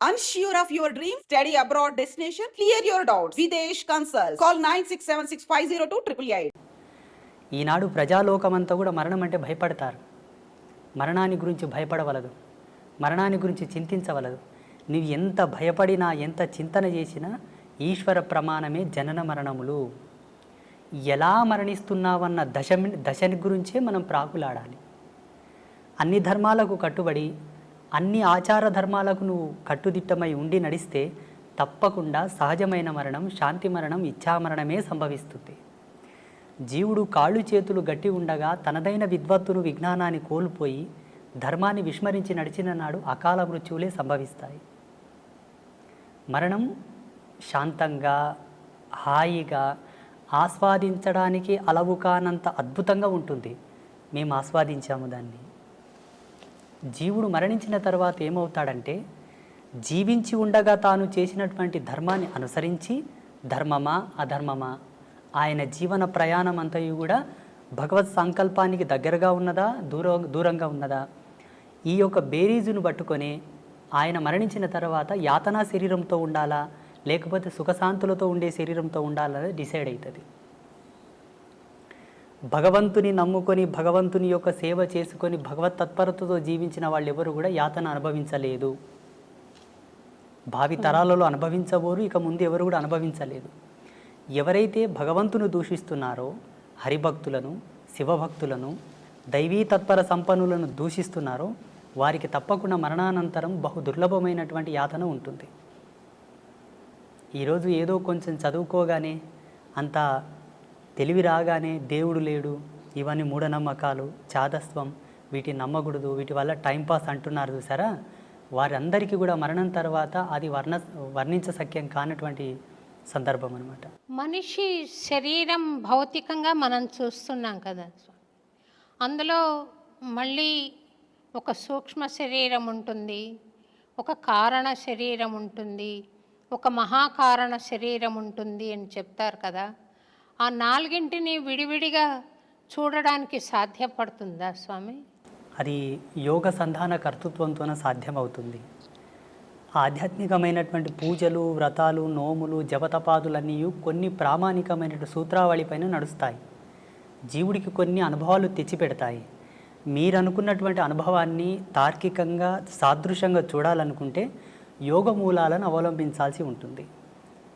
Unsure of your dream? Study abroad destination? Clear your doubts. Videsh Consult. Call 9676502888. ఈనాడు ప్రజాలోకమంతా కూడా మరణం అంటే భయపడతారు. మరణాన్ని గురించి భయపడవలదు, మరణాన్ని గురించి చింతించవలదు. నీవు ఎంత భయపడినా, ఎంత చింతన చేసినా ఈశ్వర ప్రమాణమే జనన మరణములు. ఎలా మరణిస్తున్నావన్న దశని గురించే మనం ప్రాకులాడాలి. అన్ని ధర్మాలకు కట్టుబడి, అన్ని ఆచార ధర్మాలకు నువ్వు కట్టుదిట్టమై ఉండి నడిస్తే తప్పకుండా సహజమైన మరణం, శాంతి మరణం, ఇచ్ఛామరణమే సంభవిస్తుంది. జీవుడు కాళ్ళు చేతులు గట్టి ఉండగా తనదైన విద్వత్తును, విజ్ఞానాన్ని కోల్పోయి ధర్మాన్ని విస్మరించి నడిచిన నాడు అకాల మృత్యువులే సంభవిస్తాయి. మరణం శాంతంగా, హాయిగా, ఆస్వాదించడానికి అలవు కానంత అద్భుతంగా ఉంటుంది. మేము ఆస్వాదించాము దాన్ని. జీవుడు మరణించిన తర్వాత ఏమవుతాడంటే, జీవించి ఉండగా తాను చేసినటువంటి ధర్మాన్ని అనుసరించి ధర్మమా అధర్మమా, ఆయన జీవన ప్రయాణం అంతయు కూడా భగవత్ సంకల్పానికి దగ్గరగా ఉన్నదా, దూరంగా ఉన్నదా, ఈ యొక్క బేరీజును పట్టుకొని ఆయన మరణించిన తర్వాత యాతనా శరీరంతో ఉండాలా, లేకపోతే సుఖశాంతులతో ఉండే శరీరంతో ఉండాలని డిసైడ్ అవుతుంది. భగవంతుని నమ్ముకొని, భగవంతుని యొక్క సేవ చేసుకొని, భగవత్ తత్పరతతో జీవించిన వాళ్ళు ఎవరు కూడా యాతన అనుభవించలేదు. భావి తరాలలో అనుభవించబోరు, ఇక ముందు ఎవరు కూడా అనుభవించలేదు. ఎవరైతే భగవంతుని దూషిస్తున్నారో, హరిభక్తులను, శివభక్తులను, దైవీ తత్పర సంపన్నులను దూషిస్తున్నారో వారికి తప్పకుండా మరణానంతరం బహు దుర్లభమైనటువంటి యాతన ఉంటుంది. ఈరోజు ఏదో కొంచెం చదువుకోగానే, అంత తెలివి రాగానే దేవుడు లేడు, ఇవన్నీ మూఢనమ్మకాలు, చాదస్వం, వీటిని నమ్మకూడదు, వీటి వల్ల టైంపాస్ అంటున్నారు చూసారా, వారందరికీ కూడా మరణం తర్వాత అది వర్ణించశక్యం కానటువంటి సందర్భం అన్నమాట. మనిషి శరీరం భౌతికంగా మనం చూస్తున్నాం కదా, అందులో మళ్ళీ ఒక సూక్ష్మ శరీరం ఉంటుంది, ఒక కారణ శరీరం ఉంటుంది, ఒక మహాకారణ శరీరం ఉంటుంది అని చెప్తారు కదా. ఆ నాలుగింటిని విడివిడిగా చూడడానికి సాధ్యపడుతుందా స్వామి? అది యోగ సంధాన కర్తృత్వంతోనే సాధ్యమవుతుంది. ఆధ్యాత్మికమైనటువంటి పూజలు, వ్రతాలు, నోములు, జపతపాదులన్నీ కొన్ని ప్రామాణికమైన సూత్రావళి పైన నడుస్తాయి. జీవుడికి కొన్ని అనుభవాలు తెచ్చిపెడతాయి. మీరు అనుకున్నటువంటి అనుభవాన్ని తార్కికంగా, సాదృశ్యంగా చూడాలనుకుంటే యోగ మూలాలను అవలంబించాల్సి ఉంటుంది.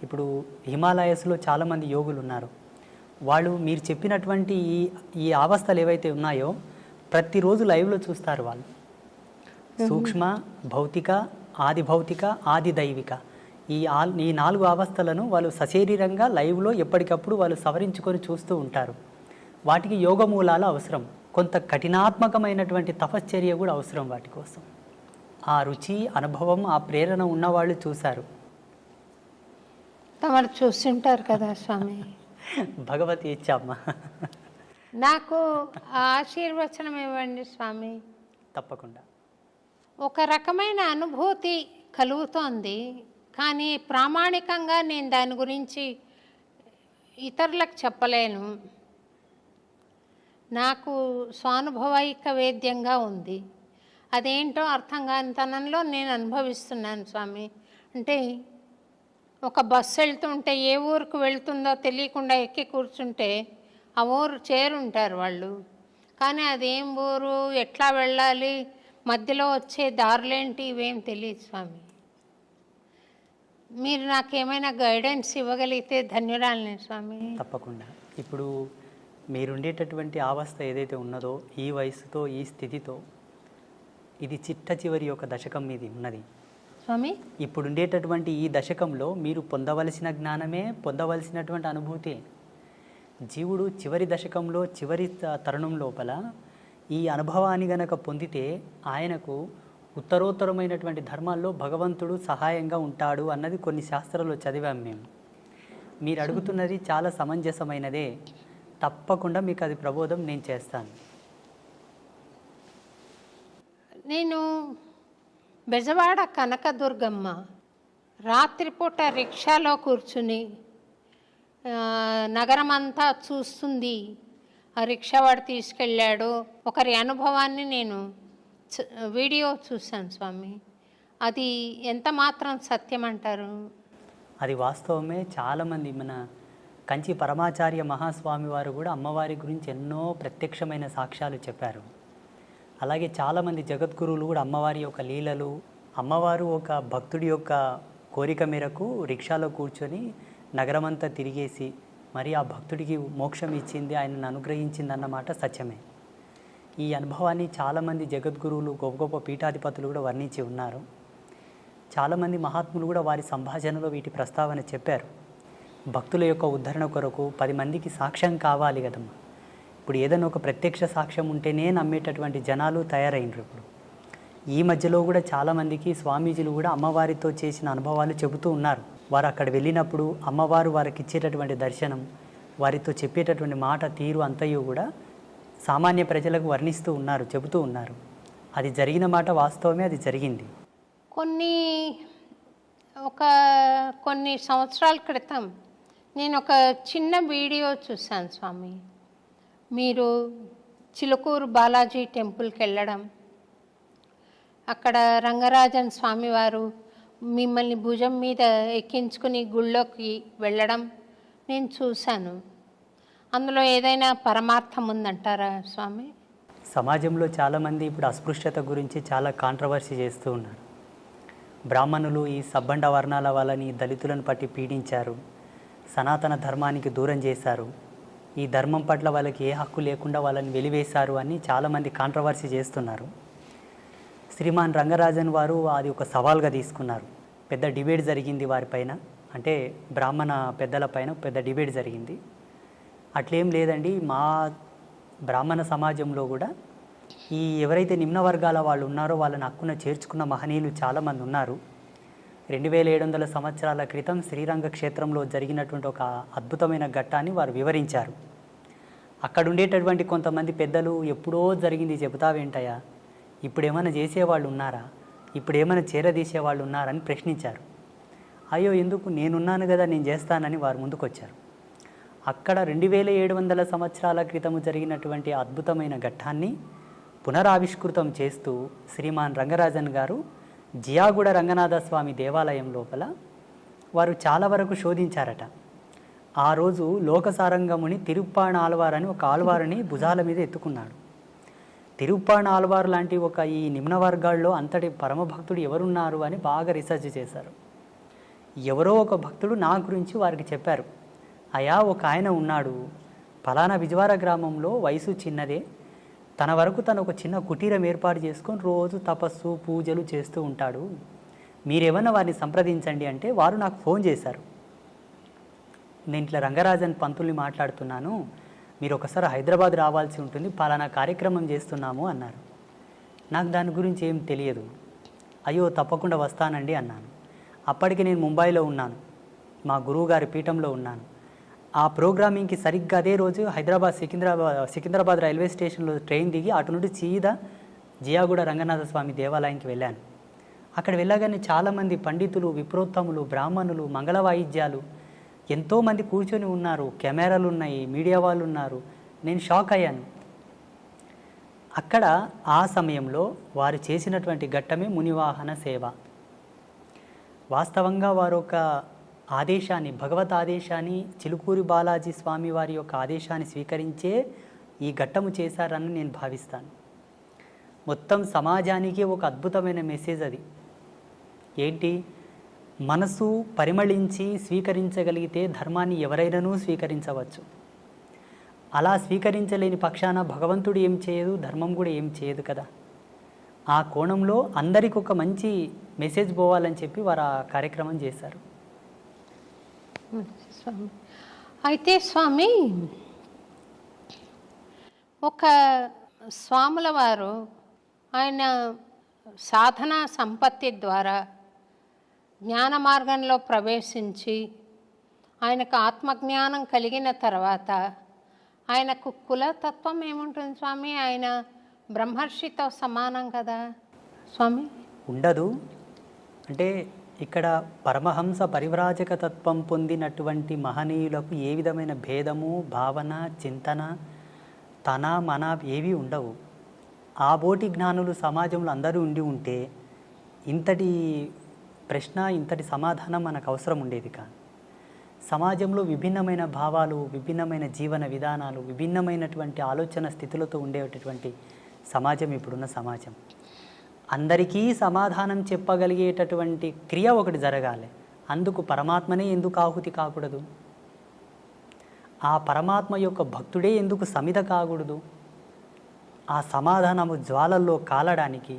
ఇప్పుడు హిమాలయస్లో చాలామంది యోగులు ఉన్నారు. వాళ్ళు మీరు చెప్పినటువంటి ఈ అవస్థలు ఏవైతే ఉన్నాయో ప్రతిరోజు లైవ్లో చూస్తారు. వాళ్ళు సూక్ష్మ, భౌతిక, ఆది భౌతిక, ఆది దైవిక, ఈ 4 అవస్థలను వాళ్ళు సశరీరంగా లైవ్లో ఎప్పటికప్పుడు వాళ్ళు సవరించుకొని చూస్తూ ఉంటారు. వాటికి యోగ మూలాలు అవసరం, కొంత కఠినాత్మకమైనటువంటి తపశ్చర్య కూడా అవసరం వాటి కోసం. ఆ రుచి, అనుభవం, ఆ ప్రేరణ ఉన్నవాళ్ళు చూశారు. తమరు చూస్తుంటారు కదా స్వామి. భగవతి ఇచ్చామ్మ. నాకు ఆశీర్వచనం ఇవ్వండి స్వామి. తప్పకుండా. ఒక రకమైన అనుభూతి కలుగుతోంది, కానీ ప్రామాణికంగా నేను దాని గురించి ఇతరులకు చెప్పలేను. నాకు స్వానుభవైక వేద్యంగా ఉంది. అదేంటో అర్థం కాని తనంలో నేను అనుభవిస్తున్నాను స్వామి. అంటే ఒక బస్సు వెళ్తుంటే ఏ ఊరికి వెళ్తుందో తెలియకుండా ఎక్కి కూర్చుంటే ఆ ఊరు చేరుంటారు వాళ్ళు, కానీ అదేం ఊరు, ఎట్లా వెళ్ళాలి, మధ్యలో వచ్చే దారులేంటి, ఇవేం తెలియదు స్వామి. మీరు నాకేమైనా గైడెన్స్ ఇవ్వగలిగితే ధన్యురాలని స్వామి. తప్పకుండా. ఇప్పుడు మీరుండేటటువంటి అవస్థ ఏదైతే ఉన్నదో, ఈ వయసుతో, ఈ స్థితితో, ఇది చిట్ట చివరి యొక్క దశకం మీది ఉన్నది స్వామి. ఇప్పుడు ఉండేటటువంటి ఈ దశకంలో మీరు పొందవలసిన జ్ఞానమే, పొందవలసినటువంటి అనుభూతి. జీవుడు చివరి దశకంలో, చివరి తరుణం లోపల ఈ అనుభవాన్ని గనక పొందితే ఆయనకు ఉత్తరోత్తరమైనటువంటి ధర్మాల్లో భగవంతుడు సహాయంగా ఉంటాడు అన్నది కొన్ని శాస్త్రాల్లో చదివాం మేము. మీరు అడుగుతున్నది చాలా సమంజసమైనదే. తప్పకుండా మీకు అది ప్రబోధం నేను చేస్తాను. నేను బెజవాడ కనకదుర్గమ్మ రాత్రిపూట రిక్షాలో కూర్చుని నగరం అంతా చూస్తుంది. ఆ రిక్షావాడు తీసుకెళ్ళాడు. ఒకరి అనుభవాన్ని నేను వీడియో చూశాను స్వామి. అది ఎంత మాత్రం సత్యం అంటారు? అది వాస్తవమే. చాలామంది మన కంచి పరమాచార్య మహాస్వామి వారు కూడా అమ్మవారి గురించి ఎన్నో ప్రత్యక్షమైన సాక్ష్యాలు చెప్పారు. అలాగే చాలామంది జగద్గురువులు కూడా అమ్మవారి యొక్క లీలలు, అమ్మవారు ఒక భక్తుడి యొక్క కోరిక మేరకు రిక్షాలో కూర్చొని నగరమంతా తిరిగేసి మరి ఆ భక్తుడికి మోక్షం ఇచ్చింది, ఆయనను అనుగ్రహించింది అన్నమాట సత్యమే. ఈ అనుభవాన్ని చాలామంది జగద్గురువులు, గొప్ప గొప్ప పీఠాధిపతులు కూడా వర్ణించి ఉన్నారు. చాలామంది మహాత్ములు కూడా వారి సంభాషణలో వీటి ప్రస్తావన చెప్పారు. భక్తుల యొక్క ఉద్ధరణ కొరకు 10 మందికి సాక్ష్యం కావాలి కదమ్మా. ఇప్పుడు ఏదైనా ఒక ప్రత్యక్ష సాక్ష్యం ఉంటేనే నమ్మేటటువంటి జనాలు తయారైనరు. ఇప్పుడు ఈ మధ్యలో కూడా చాలామందికి స్వామీజీలు కూడా అమ్మవారితో చేసిన అనుభవాలు చెబుతూ ఉన్నారు. వారు అక్కడ వెళ్ళినప్పుడు అమ్మవారు వారికి ఇచ్చేటటువంటి దర్శనం, వారితో చెప్పేటటువంటి మాట తీరు అంతయు కూడా సామాన్య ప్రజలకు వర్ణిస్తూ ఉన్నారు, చెబుతూ ఉన్నారు. అది జరిగిన మాట వాస్తవమే, అది జరిగింది. కొన్ని సంవత్సరాల క్రితం నేను ఒక చిన్న వీడియో చూశాను స్వామి. మీరు చిలుకూరు బాలాజీ టెంపుల్కి వెళ్ళడం, అక్కడ రంగరాజన్ స్వామివారు మిమ్మల్ని భుజం మీద ఎక్కించుకుని గుళ్ళోకి వెళ్ళడం నేను చూశాను. అందులో ఏదైనా పరమార్థం ఉందంటారా స్వామి? సమాజంలో చాలామంది ఇప్పుడు అస్పృశ్యత గురించి చాలా కాంట్రవర్సీ చేస్తూ ఉన్నారు. బ్రాహ్మణులు ఈ సబ్బండ వర్ణాల వాళ్ళని, దళితులను పట్టి పీడించారు, సనాతన ధర్మానికి దూరం చేశారు, ఈ ధర్మం పట్ల వాళ్ళకి ఏ హక్కు లేకుండా వాళ్ళని వెలివేశారు అని చాలామంది కాంట్రవర్సీ చేస్తున్నారు. శ్రీమాన్ రంగరాజన్ వారు అది ఒక సవాల్గా తీసుకున్నారు. పెద్ద డిబేట్ జరిగింది వారిపైన, అంటే బ్రాహ్మణ పెద్దల పైన పెద్ద డిబేట్ జరిగింది. అట్లేం లేదండి, మా బ్రాహ్మణ సమాజంలో కూడా ఈ ఎవరైతే నిమ్న వర్గాల వాళ్ళు ఉన్నారో వాళ్ళని హక్కున చేర్చుకున్న మహనీయులు చాలామంది ఉన్నారు. 2700 సంవత్సరాల క్రితం శ్రీరంగ క్షేత్రంలో జరిగినటువంటి ఒక అద్భుతమైన ఘట్టాన్ని వారు వివరించారు. అక్కడ ఉండేటటువంటి కొంతమంది పెద్దలు ఎప్పుడో జరిగింది చెబుతావేంటయ్యా, ఇప్పుడు ఏమైనా చేసేవాళ్ళు ఉన్నారా, ఇప్పుడు ఏమైనా చేరదీసేవాళ్ళు ఉన్నారని ప్రశ్నించారు. అయ్యో ఎందుకు, నేనున్నాను కదా, నేను చేస్తానని వారు ముందుకొచ్చారు. అక్కడ 2700 సంవత్సరాల క్రితము జరిగినటువంటి అద్భుతమైన ఘట్టాన్ని పునరావిష్కృతం చేస్తూ శ్రీమాన్ రంగరాజన్ గారు జియాగూడ రంగనాథ స్వామి దేవాలయం లోపల వారు చాలా వరకు శోధించారట. ఆ రోజు లోకసారంగముని తిరుప్పాణ ఆల్వార్ అని ఒక ఆల్వారుని భుజాల మీద ఎత్తుకున్నాడు. తిరుప్పాణ ఆల్వార్ లాంటి ఒక ఈ నిమ్న వర్గాల్లో అంతటి పరమభక్తుడు ఎవరున్నారు అని బాగా రీసెర్చ్ చేశారు. ఎవరో ఒక భక్తుడు నా గురించి వారికి చెప్పారు, అయా ఒక ఆయన ఉన్నాడు, ఫలానా విజవార గ్రామంలో, వయసు చిన్నదే, తన వరకు తను ఒక చిన్న కుటీరం ఏర్పాటు చేసుకొని రోజు తపస్సు పూజలు చేస్తూ ఉంటాడు, మీరేమన్నా వారిని సంప్రదించండి అంటే వారు నాకు ఫోన్ చేశారు. నేను ఇట్లా రంగరాజన్ పంతుల్ని మాట్లాడుతున్నాను, మీరు ఒకసారి హైదరాబాద్ రావాల్సి ఉంటుంది, పలానా కార్యక్రమం చేస్తున్నాము అన్నారు. నాకు దాని గురించి ఏం తెలియదు. అయ్యో తప్పకుండా వస్తానండి అన్నాను. అప్పటికి నేను ముంబైలో ఉన్నాను, మా గురువుగారి పీఠంలో ఉన్నాను. ఆ ప్రోగ్రామింగ్కి సరిగ్గా అదే రోజు సికింద్రాబాద్ రైల్వే స్టేషన్లో ట్రైన్ దిగి అటు నుండి సీదా జియాగూడ రంగనాథ స్వామి దేవాలయానికి వెళ్ళాను. అక్కడ వెళ్ళగానే చాలామంది పండితులు, విప్రోత్తములు, బ్రాహ్మణులు, మంగళ వాయిద్యాలు ఎంతోమంది కూర్చొని ఉన్నారు, కెమెరాలు ఉన్నాయి, మీడియా వాళ్ళు ఉన్నారు. నేను షాక్ అయ్యాను. అక్కడ ఆ సమయంలో వారు చేసినటువంటి ఘట్టమే మునివాహన సేవ. వాస్తవంగా వారు ఒక ఆదేశాన్ని, భగవత్ ఆదేశాన్ని, చిలుకూరి బాలాజీ స్వామి వారి యొక్క ఆదేశాన్ని స్వీకరించే ఈ ఘట్టము చేశారని నేను భావిస్తాను. మొత్తం సమాజానికి ఒక అద్భుతమైన మెసేజ్ అది. ఏంటి, మనసు పరిమళించి స్వీకరించగలిగితే ధర్మాన్ని ఎవరైనానూ స్వీకరించవచ్చు. అలా స్వీకరించలేని పక్షాన భగవంతుడు ఏం చేయదు, ధర్మం కూడా ఏం చేయదు కదా. ఆ కోణంలో అందరికి ఒక మంచి మెసేజ్ పోవాలని చెప్పి వారు ఆ కార్యక్రమం చేశారు. స్వామి, అయితే స్వామి, ఒక స్వాముల వారు ఆయన సాధనా సంపత్తి ద్వారా జ్ఞాన మార్గంలో ప్రవేశించి ఆయనకు ఆత్మజ్ఞానం కలిగిన తర్వాత ఆయనకు కులతత్వం ఏముంటుంది స్వామి? ఆయన బ్రహ్మర్షితో సమానం కదా స్వామి? ఉండదు. అంటే ఇక్కడ పరమహంస పరివ్రాజక తత్వం పొందినటువంటి మహనీయులకు ఏ విధమైన భేదము, భావన, చింతన, తన మన ఏవి ఉండవు. ఆ బోటి జ్ఞానులు సమాజంలో అందరూ ఉండి ఉంటే ఇంతటి ప్రశ్న, ఇంతటి సమాధానం మనకు అవసరం ఉండేది కాదు. సమాజంలో విభిన్నమైన భావాలు, విభిన్నమైన జీవన విధానాలు, విభిన్నమైనటువంటి ఆలోచన స్థితులతో ఉండేటటువంటి సమాజం ఇప్పుడున్న సమాజం. అందరికీ సమాధానం చెప్పగలిగేటటువంటి క్రియ ఒకటి జరగాలి. అందుకు పరమాత్మనే ఎందుకు ఆహుతి కాకూడదు? ఆ పరమాత్మ యొక్క భక్తుడే ఎందుకు సమిధ కాకూడదు? ఆ సమాధానము జ్వాలల్లో కాలడానికి,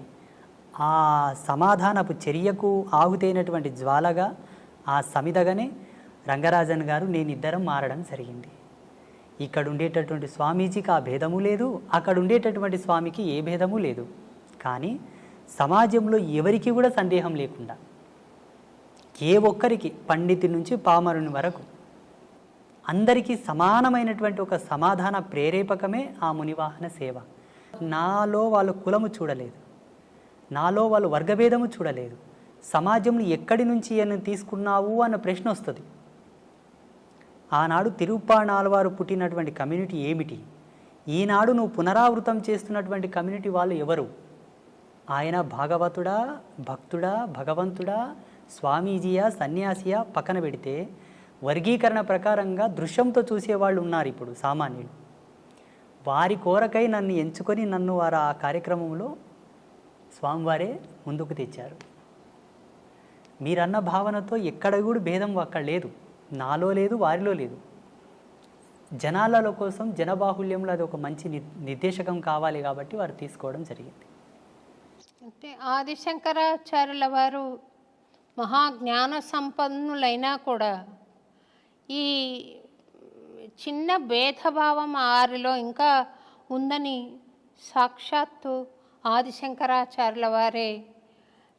ఆ సమాధానపు చర్యకు ఆహుతైనటువంటి జ్వాలగా, ఆ సమిధగానే రంగరాజన్ గారు నేనిద్దరం మారడం జరిగింది. ఇక్కడ ఉండేటటువంటి స్వామీజీకి ఆ భేదము లేదు, అక్కడ ఉండేటటువంటి స్వామికి ఏ భేదము లేదు. కానీ సమాజంలో ఎవరికి కూడా సందేహం లేకుండా, ఏ ఒక్కరికి, పండితుడి నుంచి పామరుని వరకు అందరికీ సమానమైనటువంటి ఒక సమాధాన ప్రేరేపకమే ఆ మునివాహన సేవ. నాలో వాళ్ళు కులము చూడలేదు, నాలో వాళ్ళు వర్గభేదము చూడలేదు. సమాజంలో ఎక్కడి నుంచి అని తీసుకున్నావు అన్న ప్రశ్న వస్తుంది. ఆనాడు తిరుప్పాణాళ్వారు పుట్టినటువంటి కమ్యూనిటీ ఏమిటి? ఈనాడు నువ్వు పునరావృతం చేస్తున్నటువంటి కమ్యూనిటీ వాళ్ళు ఎవరు? ఆయన భాగవతుడా, భక్తుడా, భగవంతుడా, స్వామీజీయా, సన్యాసియా పక్కన పెడితే వర్గీకరణ ప్రకారంగా దృశ్యంతో చూసేవాళ్ళు ఉన్నారు ఇప్పుడు సామాన్యులు. వారి కోరకై నన్ను ఎంచుకొని నన్ను వారు ఆ కార్యక్రమంలో స్వామివారే ముందుకు తెచ్చారు. మీరన్న భావనతో ఎక్కడ కూడా భేదం అక్కడ లేదు, నాలో లేదు, వారిలో లేదు. జనాలలో కోసం, జనబాహుల్యంలో అది ఒక మంచి నిర్దేశకం కావాలి కాబట్టి వారు తీసుకోవడం జరిగింది. అంటే ఆదిశంకరాచార్యుల వారు మహాజ్ఞాన సంపన్నులైనా కూడా ఈ చిన్న భేదభావం వారిలో ఇంకా ఉందని సాక్షాత్తు ఆదిశంకరాచార్యుల వారే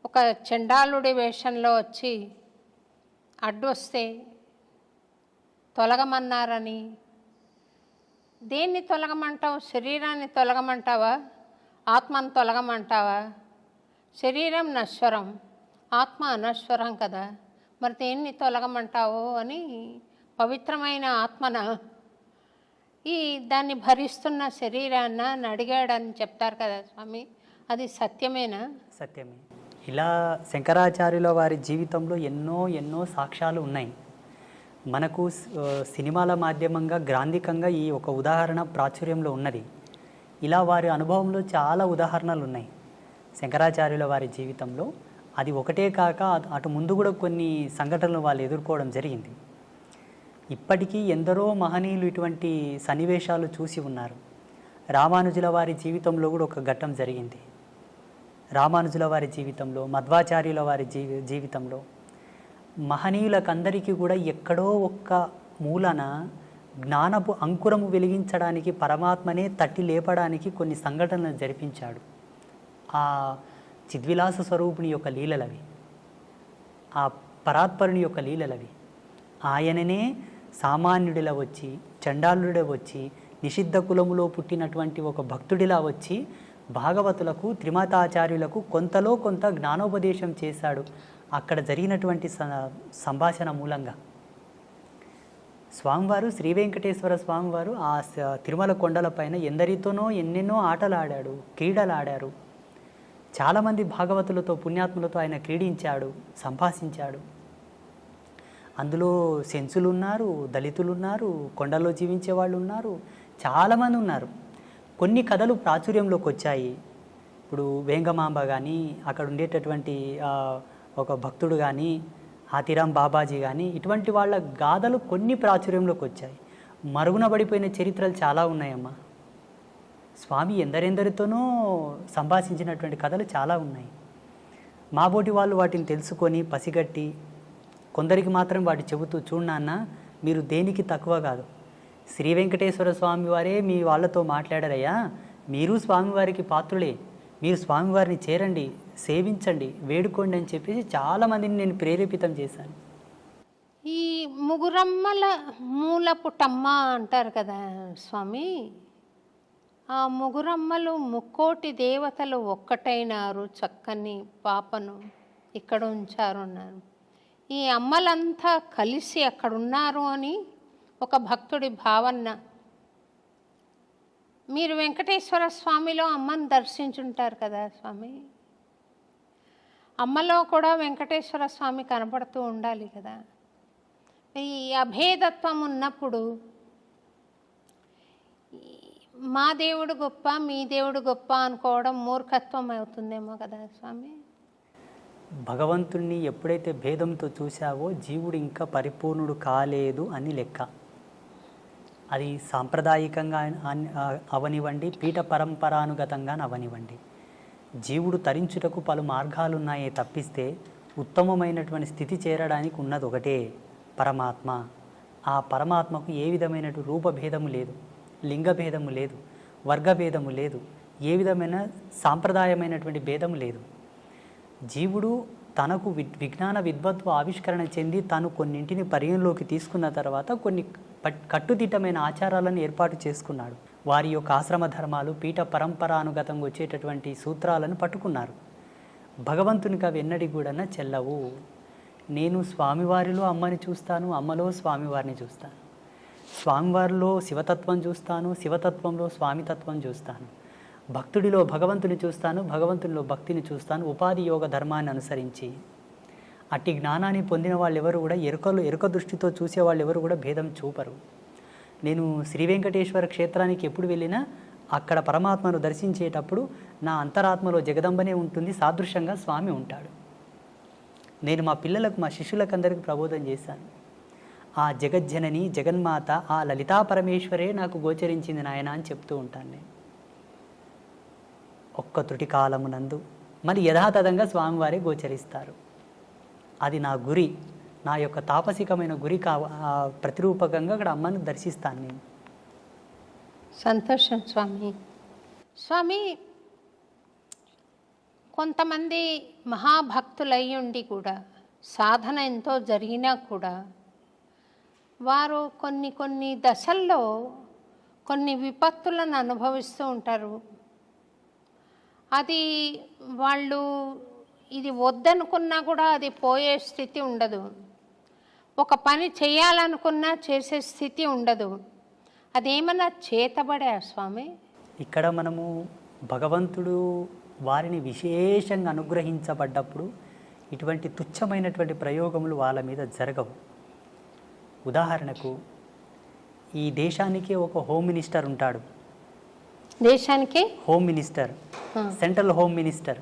ఒక చండాలుడి వేషంలో వచ్చి అడ్డొస్తే తొలగమన్నారని. దేన్ని తొలగమంటావు? శరీరాన్ని తొలగమంటావా? ఆత్మను తొలగమంటావా? శరీరం నశ్వరం, ఆత్మ అనశ్వరం కదా, మరి దేన్ని తొలగమంటావు అని పవిత్రమైన ఆత్మన దాన్ని భరిస్తున్న శరీరాన్న అని అడిగాడని చెప్తారు కదా స్వామి, అది సత్యమేనా? సత్యమే. ఇలా శంకరాచార్యుల వారి జీవితంలో ఎన్నో ఎన్నో సాక్ష్యాలు ఉన్నాయి. మనకు సినిమాల మాధ్యమంగా గ్రాంధికంగా ఈ ఒక ఉదాహరణ ప్రాచుర్యంలో ఉన్నది. ఇలా వారి అనుభవంలో చాలా ఉదాహరణలు ఉన్నాయి శంకరాచార్యుల వారి జీవితంలో. అది ఒకటే కాక అటు ముందు కూడా కొన్ని సంఘటనలు వాళ్ళు ఎదుర్కోవడం జరిగింది. ఇప్పటికీ ఎందరో మహనీయులు ఇటువంటి సన్నివేశాలు చూసి ఉన్నారు. రామానుజుల వారి జీవితంలో కూడా ఒక ఘట్టం జరిగింది. రామానుజుల వారి జీవితంలో, మధ్వాచార్యుల వారి జీవితంలో మహనీయులకందరికీ కూడా ఎక్కడో ఒక్క మూలన జ్ఞానపు అంకురము వెలిగించడానికి, పరమాత్మనే తట్టి లేపడానికి కొన్ని సంఘటనలు జరిపించాడు. ఆ చిద్విలాస స్వరూపుని యొక్క లీలలవి, ఆ పరాత్పరుని యొక్క లీలలవి. ఆయననే సామాన్యుడిలా వచ్చి, చండాలుడిలా వచ్చి, నిషిద్ధ కులములో పుట్టినటువంటి ఒక భక్తుడిలా వచ్చి భాగవతులకు, త్రిమతాచార్యులకు కొంతలో కొంత జ్ఞానోపదేశం చేశాడు. అక్కడ జరిగినటువంటి సంభాషణ మూలంగా స్వామివారు, శ్రీ వెంకటేశ్వర స్వామివారు ఆ తిరుమల కొండలపైన ఎందరితోనో ఎన్నెన్నో ఆటలు ఆడాడు, క్రీడలు ఆడారు. చాలామంది భాగవతులతో, పుణ్యాత్ములతో ఆయన క్రీడించాడు, సంభాషించాడు. అందులో సెన్సులు ఉన్నారు, దళితులు ఉన్నారు, కొండల్లో జీవించే వాళ్ళు ఉన్నారు, చాలామంది ఉన్నారు. కొన్ని కథలు ప్రాచుర్యంలోకి వచ్చాయి. ఇప్పుడు వేంగమాంబ కానీ, అక్కడ ఉండేటటువంటి ఒక భక్తుడు కానీ, హాతీరాం బాబాజీ కానీ, ఇటువంటి వాళ్ళ గాథలు కొన్ని ప్రాచుర్యంలోకి వచ్చాయి. మరుగున పడిపోయిన చరిత్రలు చాలా ఉన్నాయమ్మా. స్వామి ఎందరెందరితోనో సంభాషించినటువంటి కథలు చాలా ఉన్నాయి. మాబోటి వాళ్ళు వాటిని తెలుసుకొని పసిగట్టి కొందరికి మాత్రం వాటి చెబుతూ, చూడన్నా మీరు దేనికి తక్కువ కాదు, శ్రీ వెంకటేశ్వర స్వామి వారే మీ వాళ్ళతో మాట్లాడారయ్యా, మీరు స్వామివారికి పాత్రులే, మీరు స్వామివారిని చేరండి, సేవించండి, వేడుకోండి అని చెప్పేసి చాలామందిని నేను ప్రేరేపితం చేశాను. ఈ ముగురమ్మల మూలపుటమ్మ అంటారు కదా స్వామి, ఆ ముగురమ్మలు ముక్కోటి దేవతలు ఒక్కటైనారు చక్కని పాపను ఇక్కడ ఉంచారు అన్నారు. ఈ అమ్మలంతా కలిసి అక్కడ ఉన్నారు అని ఒక భక్తుడి భావన. మీరు వెంకటేశ్వర స్వామిలో అమ్మని దర్శించుంటారు కదా స్వామి, అమ్మలో కూడా వెంకటేశ్వర స్వామి కనపడుతూ ఉండాలి కదా. ఈ అభేదత్వం ఉన్నప్పుడు మా దేవుడు గొప్ప మీ దేవుడు గొప్ప అనుకోవడం మూర్ఖత్వం అవుతుందేమో కదా స్వామి. భగవంతుణ్ణి ఎప్పుడైతే భేదంతో చూశావో జీవుడు ఇంకా పరిపూర్ణుడు కాలేదు అని లెక్క. అది సాంప్రదాయికంగా అవనివ్వండి, పీఠ పరంపరానుగతంగా అవనివ్వండి, జీవుడు తరించుటకు పలు మార్గాలున్నాయే తప్పిస్తే ఉత్తమమైనటువంటి స్థితి చేరడానికి ఉన్నది ఒకటే పరమాత్మ. ఆ పరమాత్మకు ఏ విధమైన రూపభేదము లేదు, లింగభేదము లేదు, వర్గభేదము లేదు, ఏ విధమైన సాంప్రదాయమైనటువంటి భేదము లేదు. జీవుడు తనకు విజ్ఞాన విద్వత్వ ఆవిష్కరణ చెంది తాను కొన్నింటిని పరిగణలోకి తీసుకున్న తర్వాత కొన్ని కట్టుదిట్టమైన ఆచారాలను ఏర్పాటు చేసుకున్నాడు. వారి యొక్క ఆశ్రమ ధర్మాలు, పీఠ పరంపరానుగతంగా వచ్చేటటువంటి సూత్రాలను పట్టుకున్నారు. భగవంతునికి అవి ఎన్నడి కూడా చెల్లవు. నేను స్వామివారిలో అమ్మని చూస్తాను, అమ్మలో స్వామివారిని చూస్తాను, స్వామివారిలో శివతత్వం చూస్తాను, శివతత్వంలో స్వామితత్వం చూస్తాను, భక్తుడిలో భగవంతుని చూస్తాను, భగవంతునిలో భక్తిని చూస్తాను, ఉపాధి యోగ ధర్మాన్ని అనుసరించి. అట్టి జ్ఞానాన్ని పొందిన వాళ్ళు ఎవరు కూడా ఎరుక దృష్టితో చూసే వాళ్ళు ఎవరు కూడా భేదం చూపరు. నేను శ్రీ వెంకటేశ్వర క్షేత్రానికి ఎప్పుడు వెళ్ళినా అక్కడ పరమాత్మను దర్శించేటప్పుడు నా అంతరాత్మలో జగదంబనే ఉంటుంది, సాదృశ్యంగా స్వామి ఉంటాడు. నేను మా పిల్లలకు, మా శిష్యులకు అందరికీ ప్రబోధం చేశాను. ఆ జగజ్జనని జగన్మాత ఆ లలితా పరమేశ్వరే నాకు గోచరించింది నాయన అని చెప్తూ ఉంటాను నేను. ఒక్క త్రుటి కాలమునందు మరి యథాతథంగా స్వామివారే గోచరిస్తారు. అది నా గురి, నా యొక్క తాపసికమైన గురి ప్రతిరూపకంగా అక్కడ అమ్మని దర్శిస్తాను నేను. సంతోషం స్వామి. స్వామి, కొంతమంది మహాభక్తులై ఉండి కూడా సాధన ఎంతో జరిగినా కూడా వారు కొన్ని దశల్లో కొన్ని విపత్తులను అనుభవిస్తూ ఉంటారు. అది వాళ్ళు ఇది వద్దనుకున్నా కూడా అది పోయే స్థితి ఉండదు. ఒక పని చేయాలనుకున్నా చేసే స్థితి ఉండదు. అదేమన్నా చేతబడే స్వామి? ఇక్కడ మనము భగవంతుడు వారిని విశేషంగా అనుగ్రహించబడ్డప్పుడు ఇటువంటి తుచ్చమైనటువంటి ప్రయోగములు వాళ్ళ మీద జరగవు. ఉదాహరణకు ఈ దేశానికి ఒక హోమ్ మినిస్టర్ ఉంటాడు. దేశానికి home minister, central home minister.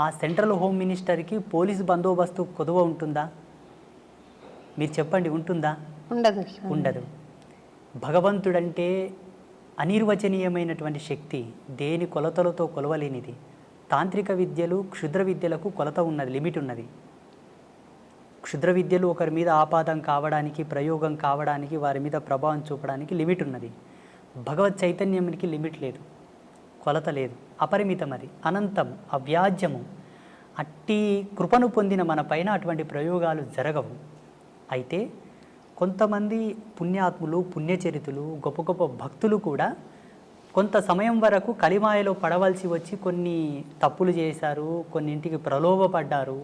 ఆ సెంట్రల్ హోమ్ మినిస్టర్కి పోలీసు బందోబస్తు కొదువ ఉంటుందా? మీరు చెప్పండి, ఉంటుందా? ఉండదు. ఉండదు. భగవంతుడంటే అనిర్వచనీయమైనటువంటి శక్తి, దేని కొలతలతో కొలవలేనిది. తాంత్రిక విద్యలు, క్షుద్ర విద్యలకు కొలత ఉన్నది, లిమిట్ ఉన్నది. క్షుద్ర విద్యలు ఒకరి మీద ఆపాదం కావడానికి, ప్రయోగం కావడానికి, వారి మీద ప్రభావం చూపడానికి లిమిట్ ఉన్నది. భగవత్ చైతన్యానికి లిమిట్ లేదు, కొలత లేదు, అపరిమితం, అది అనంతం, అవ్యాజ్యము. అట్టి కృపను పొందిన మన పైన అటువంటి ప్రయోగాలు జరగవు. అయితే కొంతమంది పుణ్యాత్ములు, పుణ్యచరితులు, గొప్ప గొప్ప భక్తులు కూడా కొంత సమయం వరకు కలిమాయలో పడవలసి వచ్చి కొన్ని తప్పులు చేశారు, కొన్నింటికి ప్రలోభపడ్డారు,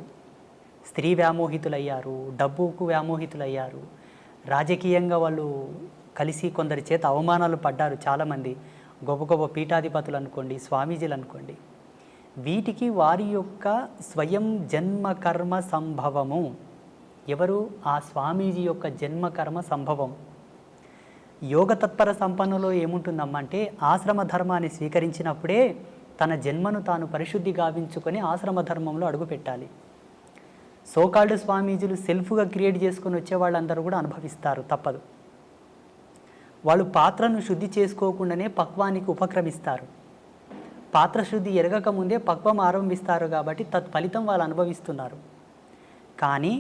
స్త్రీ వ్యామోహితులయ్యారు, డబ్బుకు వ్యామోహితులయ్యారు, రాజకీయంగా వాళ్ళు కలిసి కొందరి చేత అవమానాలు పడ్డారు. చాలామంది గొప్ప గొప్ప పీఠాధిపతులు అనుకోండి, స్వామీజీలు అనుకోండి. వీటికి వారి యొక్క స్వయం జన్మకర్మ సంభవము. ఎవరు? ఆ స్వామీజీ యొక్క జన్మకర్మ సంభవం. యోగ తత్పర సంపన్నులో ఏముంటుందమ్మా అంటే, ఆశ్రమ ధర్మాన్ని స్వీకరించినప్పుడే తన జన్మను తాను పరిశుద్ధి గావించుకొని ఆశ్రమ ధర్మంలో అడుగుపెట్టాలి. సోకాల్డ్ స్వామీజీలు సెల్ఫ్గా క్రియేట్ చేసుకొని వచ్చే వాళ్ళందరూ కూడా అనుభవిస్తారు, తప్పదు. వాళ్ళు పాత్రను శుద్ధి చేసుకోకుండానే పక్వానికి ఉపక్రమిస్తారు. పాత్ర శుద్ధి ఎరగక ముందే పక్వం ఆరంభిస్తారు కాబట్టి తత్ఫలితం వాళ్ళు అనుభవిస్తున్నారు. కానీ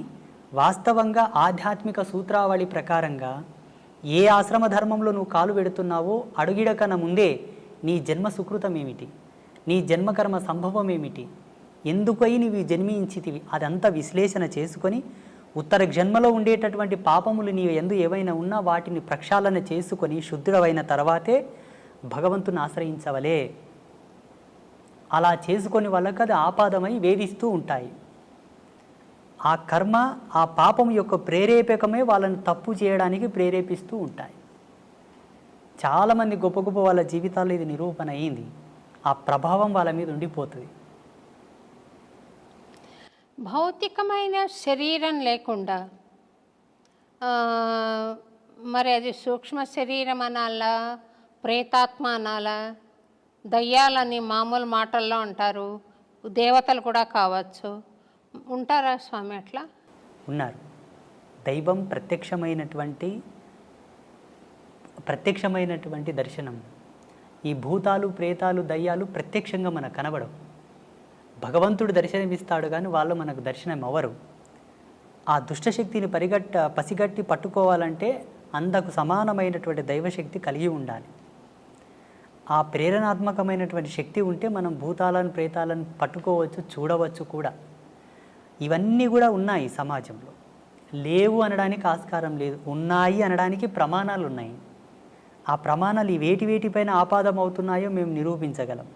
వాస్తవంగా ఆధ్యాత్మిక సూత్రావళి ప్రకారంగా ఏ ఆశ్రమ ధర్మంలో నువ్వు కాలు పెడుతున్నావో అడుగిడకన ముందే నీ జన్మ సుకృతం ఏమిటి, నీ జన్మకర్మ సంభవం ఏమిటి, ఎందుకై నీవు జన్మించితివి, అదంతా విశ్లేషణ చేసుకొని ఉత్తర జన్మలో ఉండేటటువంటి పాపములు నీ ఎందు ఏవైనా ఉన్నా వాటిని ప్రక్షాళన చేసుకొని శుద్ధుడవైన తర్వాతే భగవంతుని ఆశ్రయించవలే. అలా చేసుకొని వాళ్ళకి అది ఆపాదమై వేధిస్తూ ఉంటాయి. ఆ కర్మ, ఆ పాపం యొక్క ప్రేరేపకమే వాళ్ళని తప్పు చేయడానికి ప్రేరేపిస్తూ ఉంటాయి. చాలామంది గొప్ప గొప్ప వాళ్ళ జీవితాల్లో ఇది నిరూపణ అయింది. ఆ ప్రభావం వాళ్ళ మీద ఉండిపోతుంది. భౌతికమైన శరీరం లేకుండా ఆ, మరి అది సూక్ష్మ శరీరం అనాలా, ప్రేతాత్మ అనాలా, దయ్యాలని మామూలు మాటల్లో అంటారు, దేవతలు కూడా కావచ్చు. ఉంటారా స్వామి అట్లా? ఉన్నారు. దైవం ప్రత్యక్షమైనటువంటి దర్శనం. ఈ భూతాలు, ప్రేతాలు, దయ్యాలు ప్రత్యక్షంగా మనకు కనబడవు. భగవంతుడు దర్శనమిస్తాడు కానీ వాళ్ళు మనకు దర్శనం అవ్వరు. ఆ దుష్టశక్తిని పసిగట్టి పట్టుకోవాలంటే అంతకు సమానమైనటువంటి దైవశక్తి కలిగి ఉండాలి. ఆ ప్రేరణాత్మకమైనటువంటి శక్తి ఉంటే మనం భూతాలను, ప్రేతాలను పట్టుకోవచ్చు, చూడవచ్చు కూడా. ఇవన్నీ కూడా ఉన్నాయి సమాజంలో. లేవు అనడానికి ఆస్కారం లేదు. ఉన్నాయి అనడానికి ప్రమాణాలు ఉన్నాయి. ఆ ప్రమాణాలు వేటిపైన ఆపాదం అవుతున్నాయో మేము నిరూపించగలం.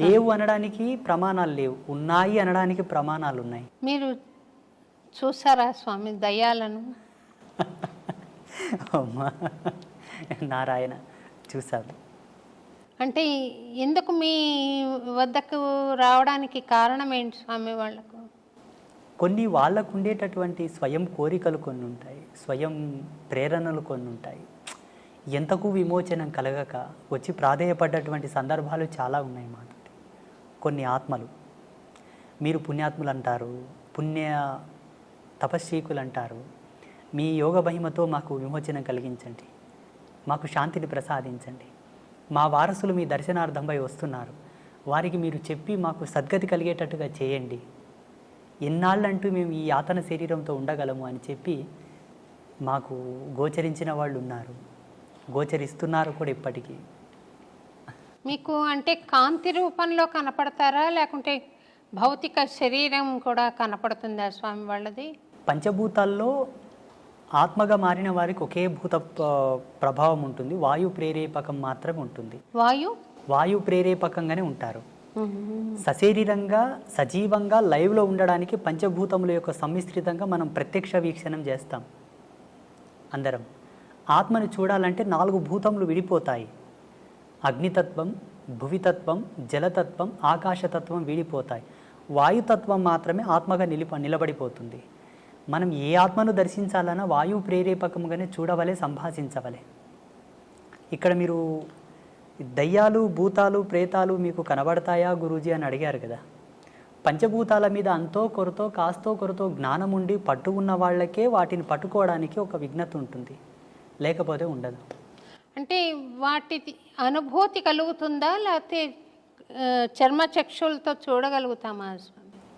లేవు అనడానికి ప్రమాణాలు లేవు, ఉన్నాయి అనడానికి ప్రమాణాలు ఉన్నాయి. మీరు చూసారా స్వామి దయ్యాలను? అమ్మా నారాయణ, చూశాను. అంటే ఎందుకు మీ వద్దకు రావడానికి కారణం ఏంటి స్వామి? వాళ్ళకు కొన్ని వాళ్ళకు ఉండేటటువంటి స్వయం కోరికలు కొన్ని ఉంటాయి, స్వయం ప్రేరణలు కొన్ని ఉంటాయి. ఎంతకు విమోచనం కలగక వచ్చి ప్రాధేయపడ్డటువంటి సందర్భాలు చాలా ఉన్నాయి మాతో. కొన్ని ఆత్మలు, మీరు పుణ్యాత్ములు అంటారు, పుణ్య తపస్వీకులు అంటారు, మీ యోగ మహిమతో మాకు విమోచనం కలిగించండి, మాకు శాంతిని ప్రసాదించండి, మా వారసులు మీ దర్శనార్థంపై వస్తున్నారు, వారికి మీరు చెప్పి మాకు సద్గతి కలిగేటట్టుగా చేయండి, ఎన్నాళ్ళంటూ మేము ఈ యాతన శరీరంతో ఉండగలము అని చెప్పి మాకు గోచరించిన వాళ్ళు ఉన్నారు, గోచరిస్తున్నారు కూడా ఇప్పటికీ. మీకు అంటే కాంతి రూపంలో కనపడతారా, లేకుంటే భౌతిక శరీరం కూడా కనపడుతుందా స్వామి వాళ్ళది? పంచభూతాల్లో ఆత్మగా మారిన వారికి ఒకే భూత ప్రభావం ఉంటుంది. వాయు ప్రేరేపకం మాత్రమే ఉంటుంది. వాయు ప్రేరేపకంగానే ఉంటారు. సశరీరంగా సజీవంగా లైవ్లో ఉండడానికి పంచభూతముల యొక్క సమ్మిశ్రితంగా మనం ప్రత్యక్ష వీక్షణం చేస్తాం. అందరం ఆత్మని చూడాలంటే 4 భూతములు విడిపోతాయి. అగ్నితత్వం, భువితత్వం, జలతత్వం, ఆకాశతత్వం విడిపోతాయి. వాయుతత్వం మాత్రమే ఆత్మగా నిలబడిపోతుంది. మనం ఏ ఆత్మను దర్శించాలన్నా వాయు ప్రేరేపకంగానే చూడవలే, సంభాషించవలే. ఇక్కడ మీరు దయ్యాలు, భూతాలు, ప్రేతాలు మీకు కనబడతాయా గురూజీ అని అడిగారు కదా. పంచభూతాల మీద అంతో కొరతో కాస్తో కొరతో జ్ఞానం ఉండి పట్టు ఉన్న వాళ్ళకే వాటిని పట్టుకోవడానికి ఒక విఘ్నత ఉంటుంది, లేకపోతే ఉండదు. అంటే వాటి అనుభూతి కలుగుతుందా, లేకపోతే చర్మచక్షులతో చూడగలుగుతామా?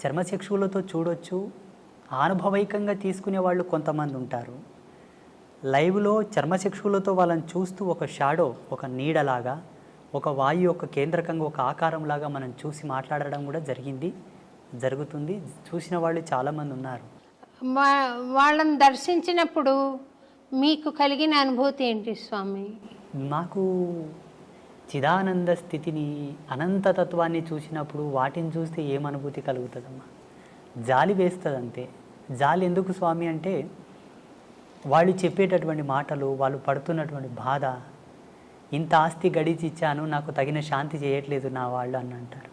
చర్మచక్షులతో చూడొచ్చు, అనుభవైకంగా తీసుకునే వాళ్ళు కొంతమంది ఉంటారు. లైవ్లో చర్మచక్షులతో వాళ్ళని చూస్తూ ఒక షాడో, ఒక నీడలాగా, ఒక వాయు యొక్క కేంద్రకంగా ఒక ఆకారంలాగా మనం చూసి మాట్లాడడం కూడా జరుగుతుంది. చూసిన వాళ్ళు చాలామంది ఉన్నారు. వాళ్ళని దర్శించినప్పుడు మీకు కలిగిన అనుభూతి ఏంటి స్వామి? నాకు చిదానంద స్థితిని, అనంతతత్వాన్ని చూసినప్పుడు వాటిని చూస్తే ఏమనుభూతి కలుగుతుందమ్మా? జాలి వేస్తుంది అంతే. జాలి ఎందుకు స్వామి అంటే వాళ్ళు చెప్పేటటువంటి మాటలు, వాళ్ళు పడుతున్నటువంటి బాధ, ఇంత ఆస్తి గడిచి ఇచ్చాను, నాకు తగిన శాంతి చేయట్లేదు నా వాళ్ళు అని అంటారు.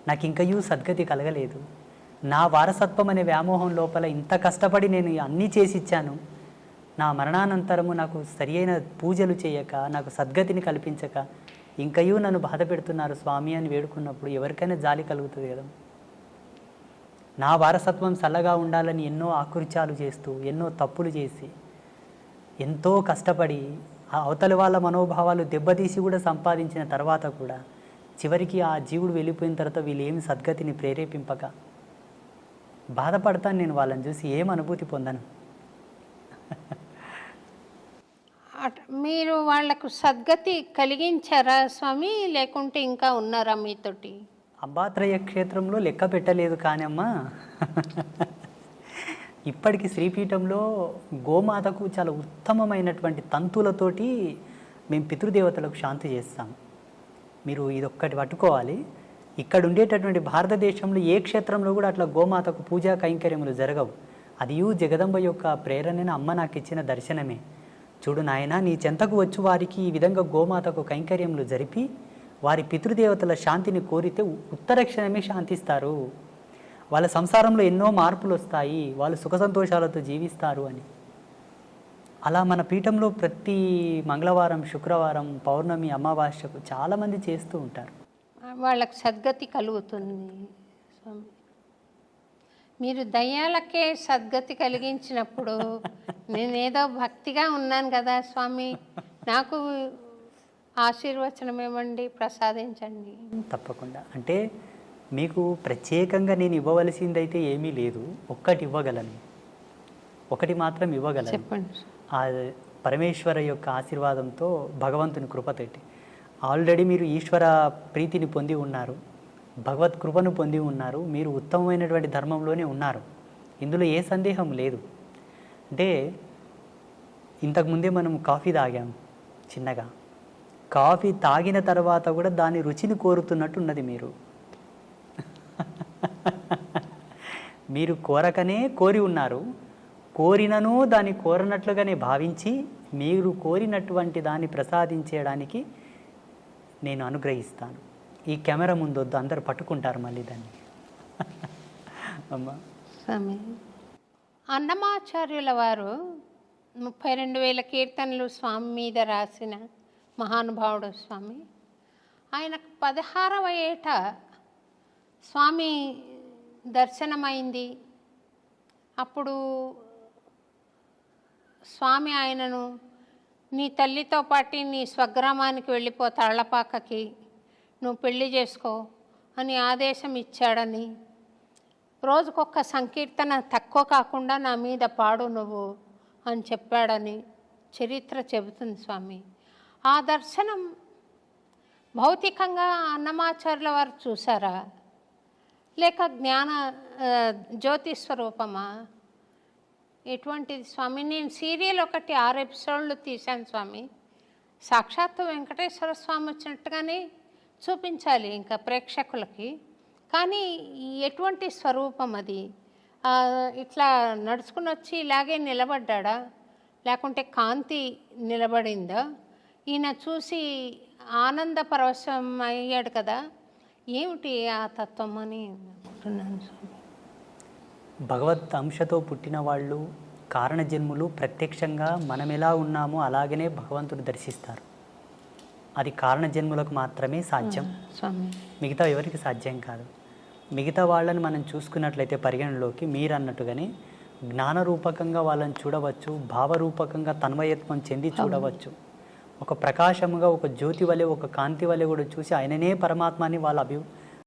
నాకు ఇంకయూ సద్గతి కలగలేదు, నా వారసత్వం అనే వ్యామోహం లోపల ఇంత కష్టపడి నేను అన్నీ చేసి ఇచ్చాను, నా మరణానంతరము నాకు సరి అయిన పూజలు చేయక, నాకు సద్గతిని కల్పించక ఇంకయూ నన్ను బాధ పెడుతున్నారు స్వామి అని వేడుకున్నప్పుడు ఎవరికైనా జాలి కలుగుతుంది కదా. నా వారసత్వం చల్లగా ఉండాలని ఎన్నో ఆకృత్యాలు చేస్తూ, ఎన్నో తప్పులు చేసి, ఎంతో కష్టపడి అవతలి వాళ్ళ మనోభావాలు దెబ్బతీసి కూడా సంపాదించిన తర్వాత కూడా చివరికి ఆ జీవుడు వెళ్ళిపోయిన తర్వాత వీళ్ళు ఏమి సద్గతిని ప్రేరేపింపక బాధపడతాను. నేను వాళ్ళని చూసి ఏం అనుభూతి పొందను. మీరు వాళ్లకు సద్గతి కలిగించారా స్వామి, లేకుంటే ఇంకా ఉన్నారా మీతోటి? అంబాత్రయ క్షేత్రంలో లెక్క పెట్టలేదు కానీ అమ్మా, ఇప్పటికి శ్రీపీఠంలో గోమాతకు చాలా ఉత్తమమైనటువంటి తంతులతోటి మేము పితృదేవతలకు శాంతి చేస్తాం. మీరు ఇదొక్కటి పట్టుకోవాలి. ఇక్కడ ఉండేటటువంటి భారతదేశంలో ఏ క్షేత్రంలో కూడా అట్లా గోమాతకు పూజా కైంకర్యములు జరగవు. అది జగదంబ యొక్క ప్రేరణని అమ్మ నాకు ఇచ్చిన దర్శనమే. చూడు నాయనా, నీ చెంతకు వచ్చి వారికి ఈ విధంగా గోమాతకు కైంకర్యములు జరిపి వారి పితృదేవతల శాంతిని కోరితే ఉత్తర క్షణమే శాంతిస్తారు, వాళ్ళ సంసారంలో ఎన్నో మార్పులు వస్తాయి, వాళ్ళు సుఖ సంతోషాలతో జీవిస్తారు అని. అలా మన పీఠంలో ప్రతి మంగళవారం, శుక్రవారం, పౌర్ణమి, అమావాస్యకు చాలామంది చేస్తూ ఉంటారు. వాళ్ళకి సద్గతి కలుగుతుంది స్వామి. మీరు దయ్యాలకే సద్గతి కలిగించినప్పుడు నేనేదో భక్తిగా ఉన్నాను కదా స్వామి, నాకు ఆశీర్వచనం ఇవ్వండి, ప్రసాదించండి. తప్పకుండా. అంటే మీకు ప్రత్యేకంగా నేను ఇవ్వవలసిందైతే ఏమీ లేదు. ఒక్కటి ఇవ్వగలను, ఒకటి మాత్రం ఇవ్వగలను. చెప్పండి. ఆ పరమేశ్వర యొక్క ఆశీర్వాదంతో, భగవంతుని కృపతోటి ఆల్రెడీ మీరు ఈశ్వర ప్రీతిని పొంది ఉన్నారు, భగవత్ కృపను పొంది ఉన్నారు, మీరు ఉత్తమమైనటువంటి ధర్మంలోనే ఉన్నారు, ఇందులో ఏ సందేహం లేదు. అంటే ఇంతకుముందే మనం కాఫీ తాగాం చిన్నగా, కాఫీ తాగిన తర్వాత కూడా దాని రుచిని కోరుతున్నట్టు ఉన్నది మీరు. మీరు కోరకనే కోరి ఉన్నారు, కోరినను దాన్ని కోరనట్లుగానే భావించి మీరు కోరినటువంటి దాన్ని ప్రసాదించడానికి నేను అనుగ్రహిస్తాను. ఈ కెమెరా ముందొద్దు, అందరు పట్టుకుంటారు మళ్ళీ దాన్ని. అమ్మా స్వామి, అన్నమాచార్యుల వారు 32,000 కీర్తనలు స్వామి మీద రాసిన మహానుభావుడు స్వామి. ఆయనకు 16వ ఏట స్వామి దర్శనమైంది. అప్పుడు స్వామి ఆయనను, నీ తల్లితో పాటు నీ స్వగ్రామానికి వెళ్ళిపో, తాళ్లపాకకి, నువ్వు పెళ్లి చేసుకో అని ఆదేశం ఇచ్చాడని, రోజుకొక సంకీర్తన తక్కువ కాకుండా నా మీద పాడు నువ్వు అని చెప్పాడని చరిత్ర చెబుతుంది స్వామి. ఆ దర్శనం భౌతికంగా అన్నమాచార్యుల వారు చూసారా, లేక జ్ఞాన జ్యోతి స్వరూపమా, ఎటువంటిది స్వామి? నేను సీరియల్ ఒకటి 6 ఎపిసోడ్లు తీశాను స్వామి. సాక్షాత్తు వెంకటేశ్వర స్వామి వచ్చినట్టుగానే చూపించాలి ఇంకా ప్రేక్షకులకి, కానీ ఎటువంటి స్వరూపం అది? ఇట్లా నడుచుకుని వచ్చి ఇలాగే నిలబడ్డా, లేకుంటే కాంతి నిలబడిందా? ఈయన చూసి ఆనంద పరవశం అయ్యాడు కదా, ఏమిటి ఆ తత్వం అని అనుకుంటున్నాను స్వామి. భగవత్ అంశతో పుట్టిన వాళ్ళు, కారణజన్ములు ప్రత్యక్షంగా మనం ఎలా ఉన్నామో అలాగనే భగవంతుడు దర్శిస్తారు. అది కారణజన్ములకు మాత్రమే సాధ్యం, మిగతా ఎవరికి సాధ్యం కాదు. మిగతా వాళ్ళని మనం చూసుకున్నట్లయితే పరిగణలోకి మీరు అన్నట్టుగానే జ్ఞానరూపకంగా వాళ్ళని చూడవచ్చు, భావరూపకంగా తన్మయత్వం చెంది చూడవచ్చు. ఒక ప్రకాశముగా, ఒక జ్యోతి వలె, ఒక కాంతి వలె కూడా చూసి ఆయననే పరమాత్మని వాళ్ళు